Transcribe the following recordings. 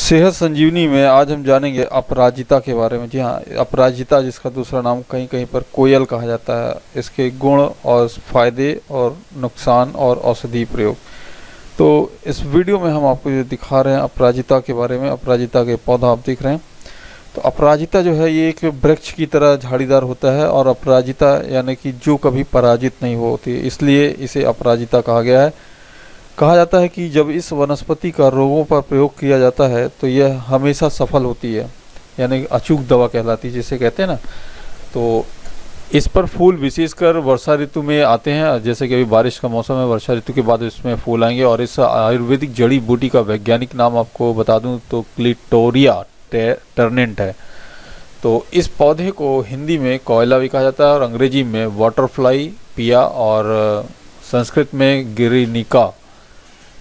सेहत संजीवनी में आज हम जानेंगे अपराजिता के बारे में। जी हाँ, अपराजिता जिसका दूसरा नाम कहीं कहीं पर कोयल कहा जाता है। इसके गुण और फायदे और नुकसान और औषधि प्रयोग। तो इस वीडियो में हम आपको जो दिखा रहे हैं अपराजिता के बारे में। अपराजिता के पौधा आप देख रहे हैं। तो अपराजिता जो है ये एक वृक्ष की तरह झाड़ीदार होता है और अपराजिता यानी कि जो कभी पराजित नहीं होती, इसलिए इसे अपराजिता कहा गया है। कहा जाता है कि जब इस वनस्पति का रोगों पर प्रयोग किया जाता है तो यह हमेशा सफल होती है, यानी अचूक दवा कहलाती है जिसे कहते हैं ना। तो इस पर फूल विशेषकर वर्षा ऋतु में आते हैं, जैसे कि अभी बारिश का मौसम है, वर्षा ऋतु के बाद इसमें फूल आएंगे। और इस आयुर्वेदिक जड़ी बूटी का वैज्ञानिक नाम आपको बता दूं तो क्लिटोरिया टर्नेंट है। तो इस पौधे को हिंदी में कोयला भी कहा जाता है और अंग्रेजी में वाटरफ्लाई पिया और संस्कृत में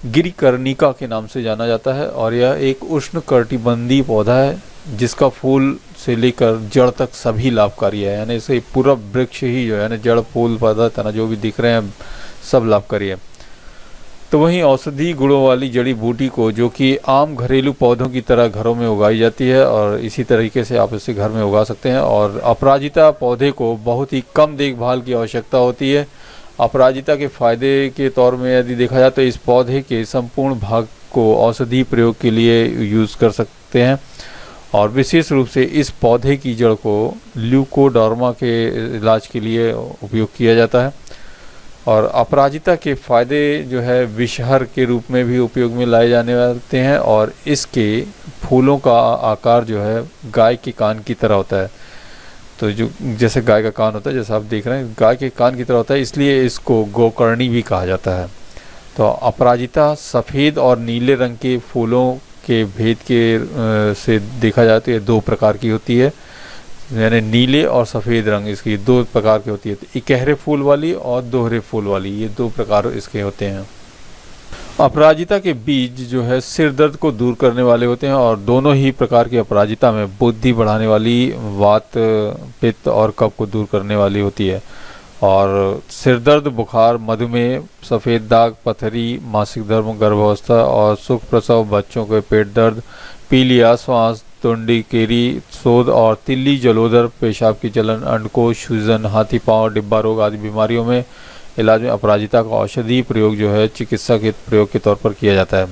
गिरिकर्णिका के नाम से जाना जाता है। और यह एक उष्णकटिबंधीय पौधा है जिसका फूल से लेकर जड़ तक सभी लाभकारी है, यानी इसे पूरा वृक्ष ही जो है ना, जड़ फूल पौधा तना जो भी दिख रहे हैं सब लाभकारी है। तो वहीं औषधि गुणों वाली जड़ी बूटी को, जो कि आम घरेलू पौधों की तरह घरों में उगाई जाती है और इसी तरीके से आप इसे घर में उगा सकते हैं। और अपराजिता पौधे को बहुत ही कम देखभाल की आवश्यकता होती है। अपराजिता के फायदे के तौर में यदि देखा जाए तो इस पौधे के संपूर्ण भाग को औषधि प्रयोग के लिए यूज़ कर सकते हैं और विशेष रूप से इस पौधे की जड़ को ल्यूकोडर्मा के इलाज के लिए उपयोग किया जाता है। और अपराजिता के फायदे जो है विषहर के रूप में भी उपयोग में लाए जाने वाले हैं। और इसके फूलों का आकार जो है गाय के कान की तरह होता है। तो जो जैसे गाय का कान होता है, जैसा आप देख रहे हैं गाय के कान की तरह होता है, इसलिए इसको गोकर्णी भी कहा जाता है। तो अपराजिता सफ़ेद और नीले रंग के फूलों के भेद के से देखा जाए तो ये दो प्रकार की होती है, यानी नीले और सफ़ेद रंग इसकी दो प्रकार की होती है। इकहरे फूल वाली और दोहरे फूल वाली, ये दो प्रकार इसके होते हैं। अपराजिता के बीज जो है सिर दर्द को दूर करने वाले होते हैं और दोनों ही प्रकार की अपराजिता में बुद्धि बढ़ाने वाली, वात पित्त और कफ को दूर करने वाली होती है। और सिर दर्द, बुखार, मधुमेह, सफ़ेद दाग, पथरी, मासिक धर्म, गर्भावस्था और सुख प्रसव, बच्चों के पेट दर्द, पीलिया, श्वास, तुंडी, केरी, शोध और तिल्ली, जलोदर, पेशाब की जलन, अंडकोश सूजन, हाथी पांव, डिब्बा रोग आदि बीमारियों में इलाज में अपराजिता का औषधि प्रयोग जो है चिकित्सा के प्रयोग के तौर पर किया जाता है।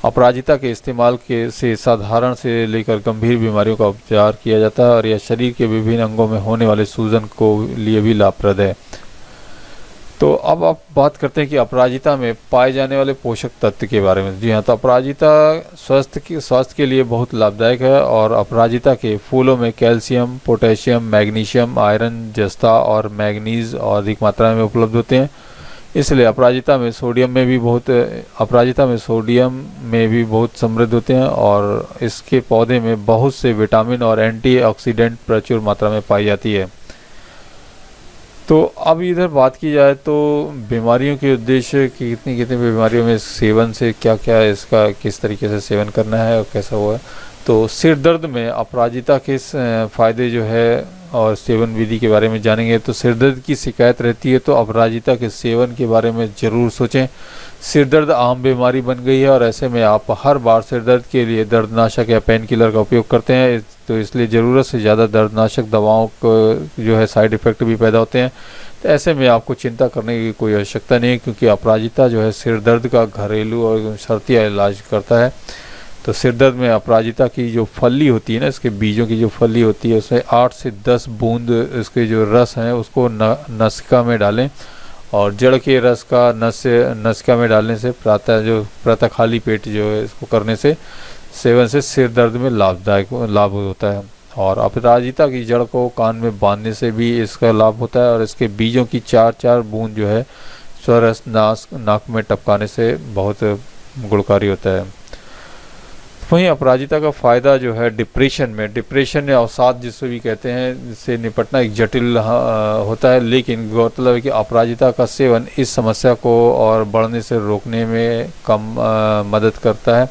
अपराजिता के इस्तेमाल से साधारण से लेकर गंभीर बीमारियों का उपचार किया जाता है और यह शरीर के विभिन्न अंगों में होने वाले सूजन को लिए भी लाभप्रद है। तो अब आप बात करते हैं कि अपराजिता में पाए जाने वाले पोषक तत्व के बारे में। जी हाँ, तो अपराजिता स्वास्थ्य के लिए बहुत लाभदायक है और अपराजिता के फूलों में कैल्शियम, पोटेशियम, मैग्नीशियम, आयरन, जस्ता और मैग्नीज और अधिक मात्रा में उपलब्ध होते हैं। इसलिए अपराजिता में सोडियम में भी बहुत समृद्ध होते हैं और इसके पौधे में बहुत से विटामिन और एंटीऑक्सीडेंट प्रचुर मात्रा में पाई जाती है। तो अब इधर बात की जाए तो बीमारियों के उद्देश्य की कितनी बीमारियों में सेवन से क्या इसका किस तरीके से सेवन करना है और कैसा हुआ है। तो सिर दर्द में अपराजिता के फायदे जो है और सेवन विधि के बारे में जानेंगे। तो सिर दर्द की शिकायत रहती है तो अपराजिता के सेवन के बारे में ज़रूर सोचें। सिर दर्द आम बीमारी बन गई है और ऐसे में आप हर बार सिर दर्द के लिए दर्दनाशक या पेन किलर का उपयोग करते हैं, तो इसलिए ज़रूरत से ज़्यादा दर्दनाशक दवाओं को जो है साइड इफ़ेक्ट भी पैदा होते हैं। तो ऐसे में आपको चिंता करने की कोई आवश्यकता नहीं है, क्योंकि अपराजिता जो है सिर दर्द का घरेलू और शर्तिया इलाज करता है। तो सिर दर्द में अपराजिता की जो फली होती है ना, इसके बीजों की जो फली होती है उसमें 8 से 10 बूंद इसके जो रस हैं उसको नसिका में डालें और जड़ के रस का नसिका में डालने से प्रातः खाली पेट जो है इसको करने से सेवन से सिर दर्द में लाभ होता है। और अपराजिता की जड़ को कान में बांधने से भी इसका लाभ होता है और इसके बीजों की 4-4 बूंद जो है स्वरस नाक में टपकाने से बहुत गुणकारी होता है। वहीं अपराजिता का फ़ायदा जो है डिप्रेशन या अवसाद जिससे भी कहते हैं, से निपटना एक जटिल होता है। लेकिन गौरतलब है कि अपराजिता का सेवन इस समस्या को और बढ़ने से रोकने में मदद करता है,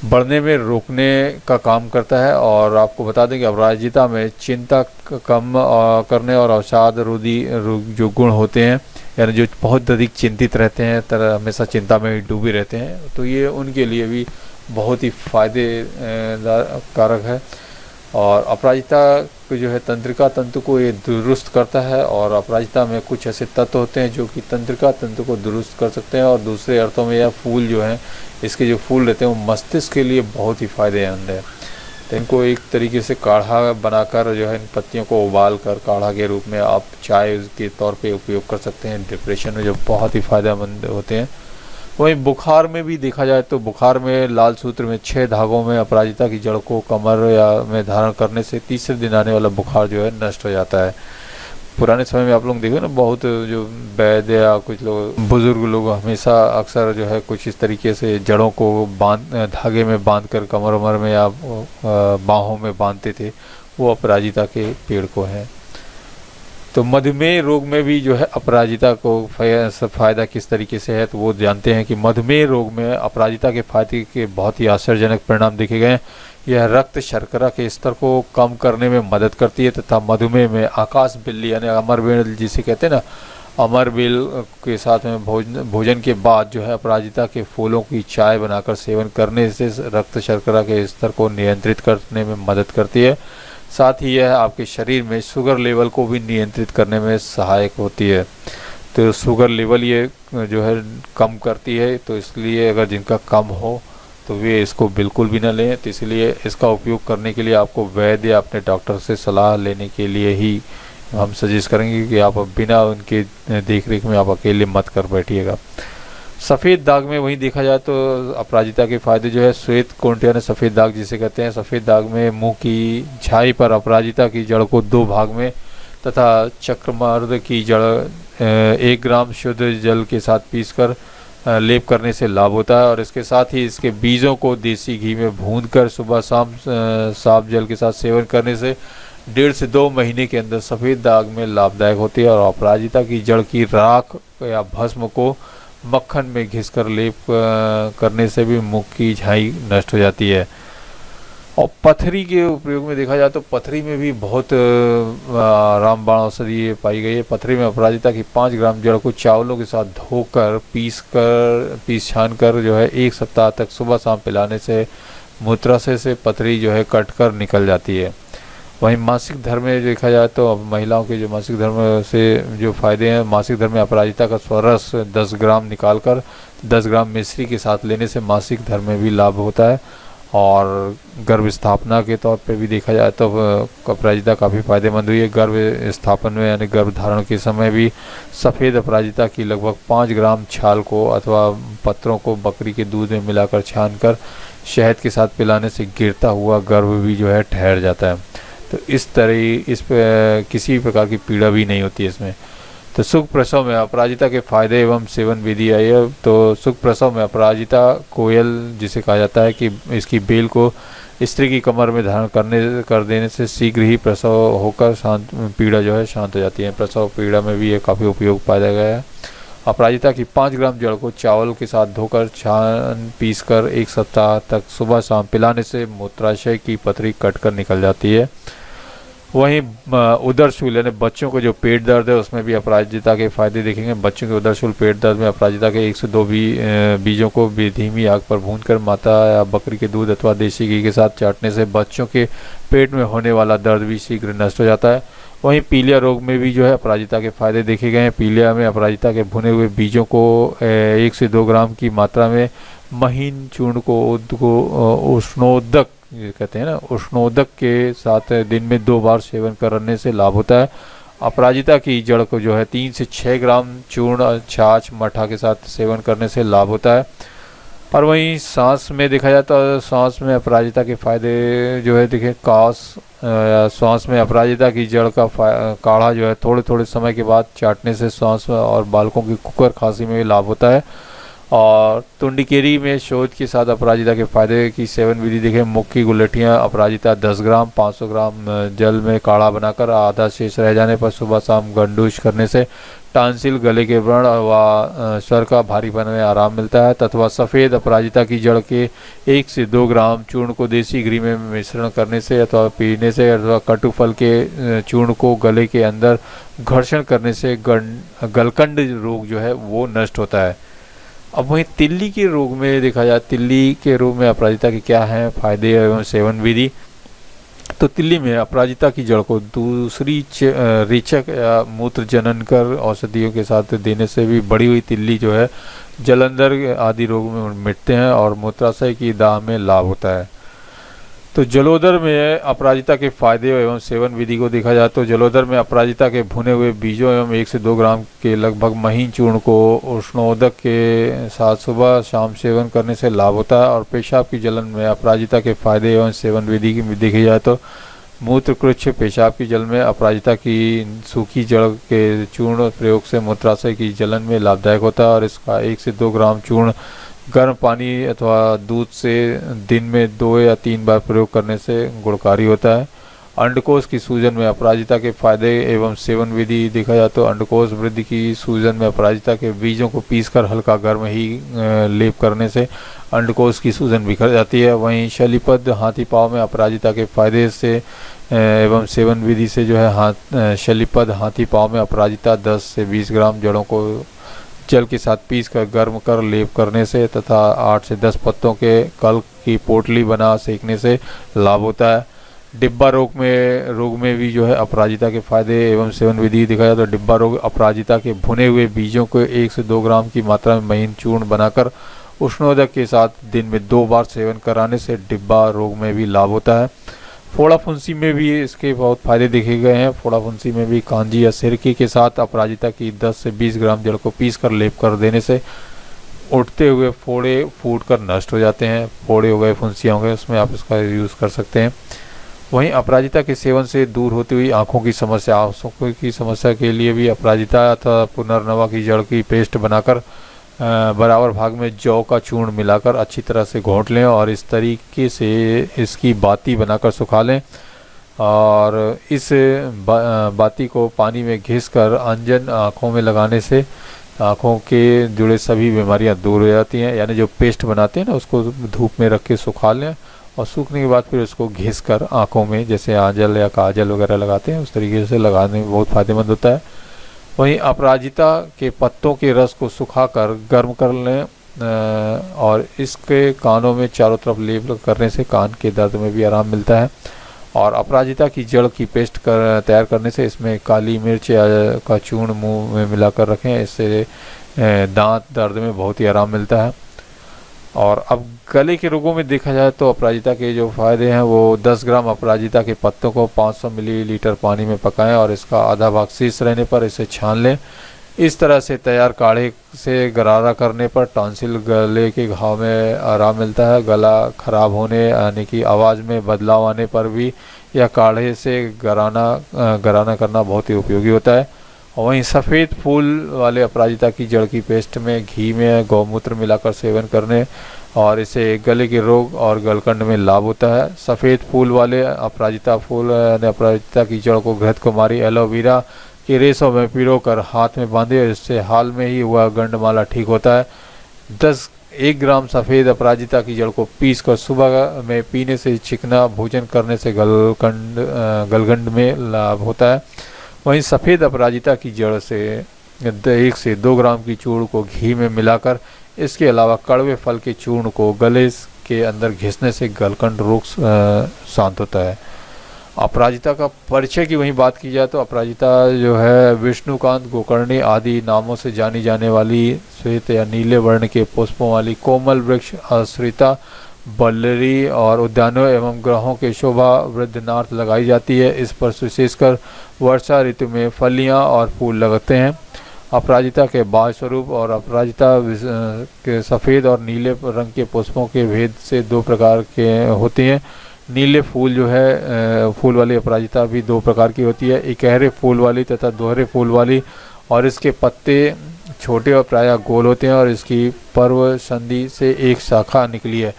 बढ़ने में रोकने का काम करता है। और आपको बता दें कि अपराजिता में चिंता कम करने और अवसाद रोधी जो गुण होते हैं, यानी जो बहुत अधिक चिंतित रहते हैं, हमेशा चिंता में डूबे रहते हैं, तो ये उनके लिए भी बहुत ही फायदे कारक है। और अपराजिता को जो है तंत्रिका तंतु को ये दुरुस्त करता है, और अपराजिता में कुछ ऐसे तत्व होते हैं जो कि तंत्रिका तंतु को दुरुस्त कर सकते हैं। और दूसरे अर्थों में यह फूल जो है, इसके जो फूल रहते हैं वो मस्तिष्क के लिए बहुत ही फायदेमंद है। तो इनको एक तरीके से काढ़ा बनाकर जो है इन पत्तियों को उबाल कर काढ़ा के रूप में आप चाय के तौर पे उपयोग कर सकते हैं डिप्रेशन में, जो बहुत ही फायदेमंद होते हैं। वहीं बुखार में भी देखा जाए तो बुखार में लाल सूत्र में 6 धागों में अपराजिता की जड़ को कमर या में धारण करने से तीसरे दिन आने वाला बुखार जो है नष्ट हो जाता है। पुराने समय में आप लोग देखो ना, बहुत जो वैद्य या कुछ लोग बुजुर्ग लोग हमेशा अक्सर जो है कुछ इस तरीके से जड़ों को धागे में बांध कर कमर उमर में या बाहों में बांधते थे, वो अपराजिता के पेड़ को है। तो मधुमेह रोग में भी जो है अपराजिता को फायदा किस तरीके से है, तो वो जानते हैं कि मधुमेह रोग में अपराजिता के फायदे के बहुत ही आश्चर्यजनक परिणाम देखे गए हैं। यह रक्त शर्करा के स्तर को कम करने में मदद करती है तथा मधुमेह में आकाश बिल्ली यानी अमरबेल जिसे कहते हैं ना, अमरबेल के साथ में भोजन के बाद जो है अपराजिता के फूलों की चाय बनाकर सेवन करने से रक्त शर्करा के स्तर को नियंत्रित करने में मदद करती है। साथ ही यह आपके शरीर में शुगर लेवल को भी नियंत्रित करने में सहायक होती है। तो शुगर लेवल ये जो है कम करती है, तो इसलिए अगर जिनका कम हो तो वे इसको बिल्कुल भी ना लें। तो इसलिए इसका उपयोग करने के लिए आपको वैद्य या अपने डॉक्टर से सलाह लेने के लिए ही हम सजेस्ट करेंगे कि आप बिना उनके देख रेख में आप अकेले मत कर बैठिएगा। सफ़ेद दाग में वहीं देखा जाए तो अपराजिता के फायदे जो है श्वेत कुंठ यानी सफ़ेद दाग जिसे कहते हैं, सफ़ेद दाग में मुंह की झाई पर अपराजिता की जड़ को 2 भाग में तथा चक्रमार्द की जड़ 1 ग्राम शुद्ध जल के साथ पीसकर लेप करने से लाभ होता है। और इसके साथ ही इसके बीजों को देसी घी में भूनकर सुबह शाम साफ जल के साथ सेवन करने से 1.5 से 2 महीने के अंदर सफ़ेद दाग में लाभदायक होती है। और अपराजिता की जड़ की राख या भस्म को मक्खन में घिसकर लेप करने से भी मुख की झाई नष्ट हो जाती है। और पथरी के उपयोग में देखा जाए तो पथरी में भी बहुत रामबाण औषधि पाई गई है। पथरी में अपराजिता की 5 ग्राम जड़ को चावलों के साथ धोकर पीस छान कर जो है 1 सप्ताह तक सुबह शाम पिलाने से मूत्राशय से पथरी जो है कटकर निकल जाती है। वहीं मासिक धर्म में देखा जाए तो अब महिलाओं के जो मासिक धर्म से जो फायदे हैं, मासिक धर्म में अपराजिता का स्वरस 10 ग्राम निकालकर 10 ग्राम मिश्री के साथ लेने से मासिक धर्म में भी लाभ होता है। और गर्भ स्थापना के तौर पे भी देखा जाए तो अपराजिता काफ़ी फायदेमंद हुई है। गर्भ स्थापन में यानी गर्भ धारण के समय भी सफ़ेद अपराजिता की लगभग 5 ग्राम छाल को अथवा पत्रों को बकरी के दूध में मिलाकर छानकर शहद के साथ पिलाने से गिरता हुआ गर्भ भी जो है ठहर जाता है। तो इस तरह इस पे किसी प्रकार की पीड़ा भी नहीं होती है इसमें। तो सुख प्रसव में अपराजिता के फायदे एवं सेवन विधि आई है। तो सुख प्रसव में अपराजिता कोयल जिसे कहा जाता है कि इसकी बेल को स्त्री की कमर में धारण कर देने से शीघ्र ही प्रसव होकर पीड़ा जो है शांत हो जाती है। प्रसव पीड़ा में भी ये काफ़ी उपयोग पाया गया है। अपराजिता की 5 ग्राम जड़ को चावल के साथ धोकर छान पीसकर 1 सप्ताह तक सुबह शाम पिलाने से मूत्राशय की पथरी कटकर निकल जाती है। वहीं उदरशूल यानी बच्चों को जो पेट दर्द है उसमें भी अपराजिता के फायदे देखेंगे। बच्चों के उदरशूल पेट दर्द में अपराजिता के 1 से 2 बीजों को धीमी आग पर भूनकर माता या बकरी के दूध अथवा देसी घी के साथ चाटने से बच्चों के पेट में होने वाला दर्द भी शीघ्र नष्ट हो जाता है। वहीं पीलिया रोग में भी जो है अपराजिता के फायदे देखे गए हैं। पीलिया में अपराजिता के भुने हुए बीजों को 1 से 2 ग्राम की मात्रा में महीन चूर्ण को उष्णोदक कहते हैं ना, उष्णोदक के साथ दिन में 2 बार सेवन करने से लाभ होता है। अपराजिता की जड़ को जो है 3 से 6 ग्राम चूर्ण छाछ मठा के साथ सेवन करने से लाभ होता है। और वहीं सांस में देखा जाए तो सांस में अपराजिता के फायदे जो है देखें, सांस में अपराजिता की जड़ का काढ़ा जो है थोड़े थोड़े समय के बाद चाटने से सांस और बालकों की कुकर खांसी में भी लाभ होता है। और तुंडिकेरी में शोध के साथ अपराजिता के फायदे की सेवन विधि देखें। मुख की गुलटियाँ अपराजिता 10 ग्राम 500 ग्राम जल में काढ़ा बनाकर आधा शेष रह जाने पर सुबह शाम गंडूश करने से टांसिल, गले के व्रण व स्वर का भारीपन में आराम मिलता है। तथा सफ़ेद अपराजिता की जड़ के 1 से 2 ग्राम चूर्ण को देसी घी में मिश्रण करने से अथवा पीने से अथवा कटुफल के चूर्ण को गले के अंदर घर्षण करने से गलकंड रोग जो है वो नष्ट होता है। अब वहीं तिल्ली के रोग में देखा जाए, तिल्ली के रोग में अपराजिता के क्या हैं फायदे एवं सेवन विधि। तो तिल्ली में अपराजिता की जड़ को दूसरी रेचक या मूत्र जनन कर औषधियों के साथ देने से भी बढ़ी हुई तिल्ली जो है जलंधर आदि रोग में मिटते हैं और मूत्राशय की दाह में लाभ होता है। तो जलोदर में अपराजिता के फायदे एवं सेवन विधि को देखा जाए तो जलोदर में अपराजिता के भुने हुए बीजों एवं 1 से 2 ग्राम के लगभग महीन चूर्ण को उष्णोदक के साथ सुबह शाम सेवन करने से लाभ होता है। और पेशाब की जलन में अपराजिता के फायदे एवं सेवन विधि की देखी जाए तो मूत्रकृच्छ पेशाब की जल में अपराजिता की सूखी जड़ के चूर्ण प्रयोग से मूत्राशय की जलन में लाभदायक होता है और इसका 1 से 2 ग्राम चूर्ण गर्म पानी अथवा दूध से दिन में 2 या 3 बार प्रयोग करने से गुणकारी होता है। अंडकोश की सूजन में अपराजिता के फायदे एवं सेवन विधि देखा जाए तो अंडकोश वृद्धि की सूजन में अपराजिता के बीजों को पीसकर हल्का गर्म ही लेप करने से अंडकोश की सूजन बिखर जाती है। वहीं शलीपद हाथी पाँव में अपराजिता के फायदे से एवं सेवन विधि से जो है शलीपद हाथी पाँव में अपराजिता 10 से 20 ग्राम जड़ों को जल के साथ पीसकर गर्म कर लेप करने से तथा 8 से 10 पत्तों के कल की पोटली बना सेकने से लाभ होता है। डिब्बा रोग में भी जो है अपराजिता के फायदे एवं सेवन विधि दिखाया जाए तो डिब्बा रोग अपराजिता के भुने हुए बीजों को 1 से 2 ग्राम की मात्रा में महीन चूर्ण बनाकर उष्णोदक के साथ दिन में 2 बार सेवन कराने से डिब्बा रोग में भी लाभ होता है। फोड़ा फुंसी में भी इसके बहुत फायदे देखे गए हैं। फोड़ा फुंसी में भी कांजी या सिरके के साथ अपराजिता की 10 से 20 ग्राम जड़ को पीस कर लेप कर देने से उठते हुए फोड़े फूट कर नष्ट हो जाते हैं। फोड़े हो गए, फुंसियाँ हो गए, उसमें आप इसका यूज़ कर सकते हैं। वहीं अपराजिता के सेवन से दूर होती हुई आँखों की समस्या के लिए भी अपराजिता अथवा पुनर्नवा की जड़ की पेस्ट बनाकर बराबर भाग में जौ का चूर्ण मिलाकर अच्छी तरह से घोंट लें और इस तरीके से इसकी बाती बनाकर सुखा लें और इस बाती को पानी में घिसकर अंजन आँखों में लगाने से आँखों के जुड़े सभी बीमारियां दूर हो जाती हैं। यानी जो पेस्ट बनाते हैं ना, उसको धूप में रख के सुखा लें और सूखने के बाद फिर उसको घिसकर आँखों में जैसे आंजल या काजल वगैरह लगाते हैं उस तरीके से लगाने में बहुत फ़ायदेमंद होता है। वहीं अपराजिता के पत्तों के रस को सुखाकर गर्म कर लें और इसके कानों में चारों तरफ लेप करने से कान के दर्द में भी आराम मिलता है। और अपराजिता की जड़ की पेस्ट तैयार करने से इसमें काली मिर्च का चूर्ण मुंह में मिलाकर रखें, इससे दांत दर्द में बहुत ही आराम मिलता है। और अब गले के रोगों में देखा जाए तो अपराजिता के जो फायदे हैं वो 10 ग्राम अपराजिता के पत्तों को 500 मिलीलीटर पानी में पकाएं और इसका आधा भाग शेष रहने पर इसे छान लें। इस तरह से तैयार काढ़े से गरारा करने पर टॉन्सिल, गले के घाव में आराम मिलता है। गला खराब होने यानी कि आवाज़ में बदलाव आने पर भी यह काढ़े से गराना करना बहुत ही उपयोगी होता है। और वहीं सफ़ेद फूल वाले अपराजिता की जड़ की पेस्ट में घी में गौमूत्र मिलाकर सेवन करने और इससे गले के रोग और गलकंड में लाभ होता है। सफ़ेद फूल वाले अपराजिता की जड़ को घृत कुमारी एलोवेरा के रेशों में पिरोकर हाथ में बांधे, इससे हाल में ही हुआ गंडमाला ठीक होता है। 1 ग्राम सफ़ेद अपराजिता की जड़ को पीसकर सुबह में पीने से चिकना भोजन करने से गलगंड में लाभ होता है। वहीं सफ़ेद अपराजिता की जड़ से 1 से 2 ग्राम की चूर्ण को घी में मिलाकर इसके अलावा कड़वे फल के चूर्ण को गले के अंदर घिसने से गलकंड रोग शांत होता है। अपराजिता का परिचय की वहीं बात की जाए तो अपराजिता जो है विष्णुकांत, गोकर्णी आदि नामों से जानी जाने वाली श्वेत या नीले वर्ण के पुष्पों वाली कोमल वृक्ष आश्रिता बल्लरी और उद्यानों एवं ग्रहों के शोभा वृद्धनार्थ लगाई जाती है। इस पर विशेषकर वर्षा ऋतु में फलियां और फूल लगते हैं। अपराजिता के बाह्य स्वरूप और अपराजिता के सफ़ेद और नीले रंग के पुष्पों के भेद से 2 प्रकार के होते हैं। नीले फूल जो है फूल वाली अपराजिता भी 2 प्रकार की होती है, इकहरे फूल वाली तथा दोहरे फूल वाली। और इसके पत्ते छोटे और प्रायः गोल होते हैं और इसकी पर्व संधि से एक शाखा निकली है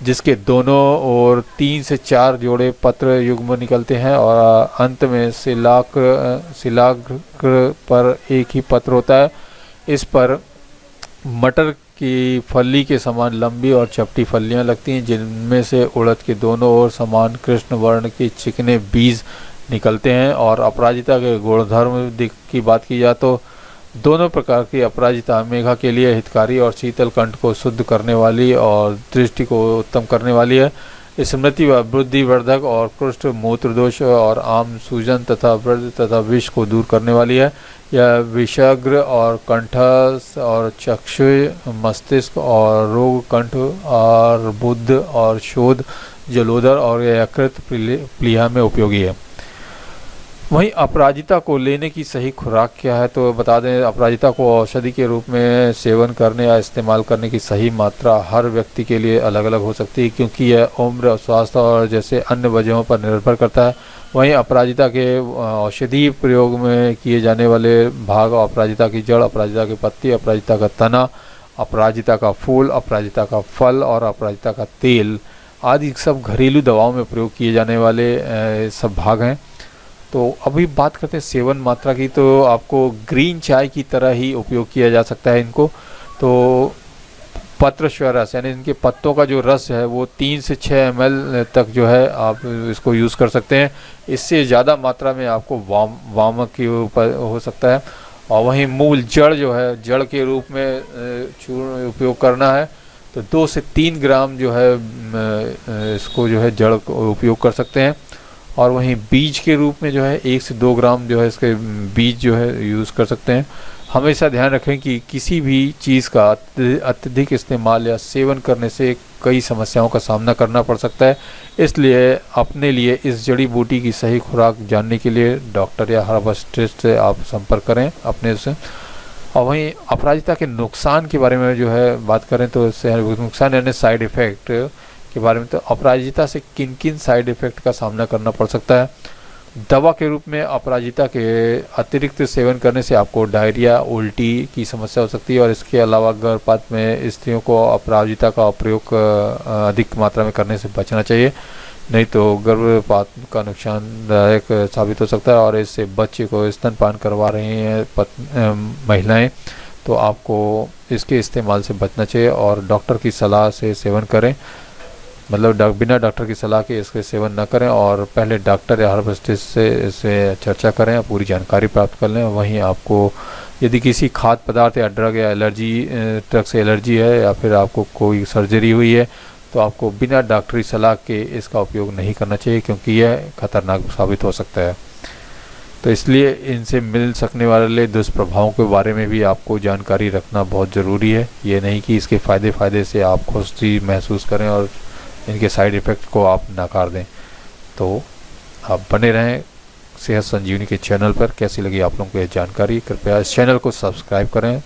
जिसके दोनों ओर 3 से 4 जोड़े पत्र युग्म निकलते हैं और अंत में शिलाग्र पर एक ही पत्र होता है। इस पर मटर की फली के समान लंबी और चपटी फलियां लगती हैं जिनमें से उड़द के दोनों ओर समान कृष्ण वर्ण के चिकने बीज निकलते हैं। और अपराजिता के गुणधर्म की बात की जाए तो दोनों प्रकार की अपराजिता मेघा के लिए हितकारी और शीतल कंठ को शुद्ध करने वाली और दृष्टि को उत्तम करने वाली है। स्मृति व बुद्धिवर्धक और कुष्ठ मूत्र दोष और आम सूजन तथा व्रत तथा विष को दूर करने वाली है। यह विषाग्र और कंठ और चक्षु मस्तिष्क और रोग कंठ और बुद्ध और शोध जलोदर और यकृत प्लीहा में उपयोगी है। वहीं अपराजिता को लेने की सही खुराक क्या है, तो बता दें अपराजिता को औषधि के रूप में सेवन करने या इस्तेमाल करने की सही मात्रा हर व्यक्ति के लिए अलग अलग हो सकती है, क्योंकि यह उम्र, स्वास्थ्य और जैसे अन्य वजहों पर निर्भर करता है। वहीं अपराजिता के औषधि प्रयोग में किए जाने वाले भाग अपराजिता की जड़, अपराजिता की पत्ती, अपराजिता का तना, अपराजिता का फूल, अपराजिता का फल और अपराजिता का तेल आदि सब घरेलू दवाओं में प्रयोग किए जाने वाले सब भाग हैं। तो अभी बात करते हैं सेवन मात्रा की, तो आपको ग्रीन चाय की तरह ही उपयोग किया जा सकता है इनको। तो पत्र रस यानी इनके पत्तों का जो रस है वो 3 से 6 ml तक जो है आप इसको यूज़ कर सकते हैं। इससे ज़्यादा मात्रा में आपको वामक के ऊपर हो सकता है। और वहीं मूल जड़ जो है, जड़ के रूप में चूर्ण उपयोग करना है तो 2 से 3 ग्राम जो है इसको जो है जड़ को उपयोग कर सकते हैं। और वहीं बीज के रूप में जो है 1 से 2 ग्राम जो है इसके बीज जो है यूज़ कर सकते हैं। हमेशा ध्यान रखें कि किसी भी चीज़ का अत्यधिक इस्तेमाल या सेवन करने से कई समस्याओं का सामना करना पड़ सकता है। इसलिए अपने लिए इस जड़ी बूटी की सही खुराक जानने के लिए डॉक्टर या हर्बलिस्ट से आप संपर्क करें अपने से। और वहीं अपराजिता के नुकसान के बारे में जो है बात करें तो इससे नुकसान यानी साइड इफ़ेक्ट के बारे में, तो अपराजिता से किन किन साइड इफ़ेक्ट का सामना करना पड़ सकता है। दवा के रूप में अपराजिता के अतिरिक्त सेवन करने से आपको डायरिया, उल्टी की समस्या हो सकती है। और इसके अलावा गर्भपात में स्त्रियों को अपराजिता का प्रयोग अधिक मात्रा में करने से बचना चाहिए, नहीं तो गर्भपात का नुकसानदायक साबित हो सकता है। और इससे बच्चे को स्तनपान करवा रही हैं महिलाएं तो आपको इसके इस्तेमाल से बचना चाहिए और डॉक्टर की सलाह से सेवन करें, मतलब बिना डॉक्टर की सलाह के इसके सेवन न करें और पहले डॉक्टर या हर्बलिस्ट से इसे चर्चा करें, पूरी जानकारी प्राप्त कर लें। वहीं आपको यदि किसी खाद्य पदार्थ या ड्रग या ड्रग से एलर्जी है या फिर आपको कोई सर्जरी हुई है तो आपको बिना डॉक्टरी सलाह के इसका उपयोग नहीं करना चाहिए, क्योंकि यह खतरनाक साबित हो सकता है। तो इसलिए इनसे मिल सकने वाले दुष्प्रभावों के बारे में भी आपको जानकारी रखना बहुत ज़रूरी है। ये नहीं कि इसके फ़ायदे से आप खुशी महसूस करें और इनके साइड इफ़ेक्ट को आप नकार दें। तो आप बने रहें सेहत संजीवनी के चैनल पर। कैसी लगी आप लोगों को यह जानकारी, कृपया इस चैनल को सब्सक्राइब करें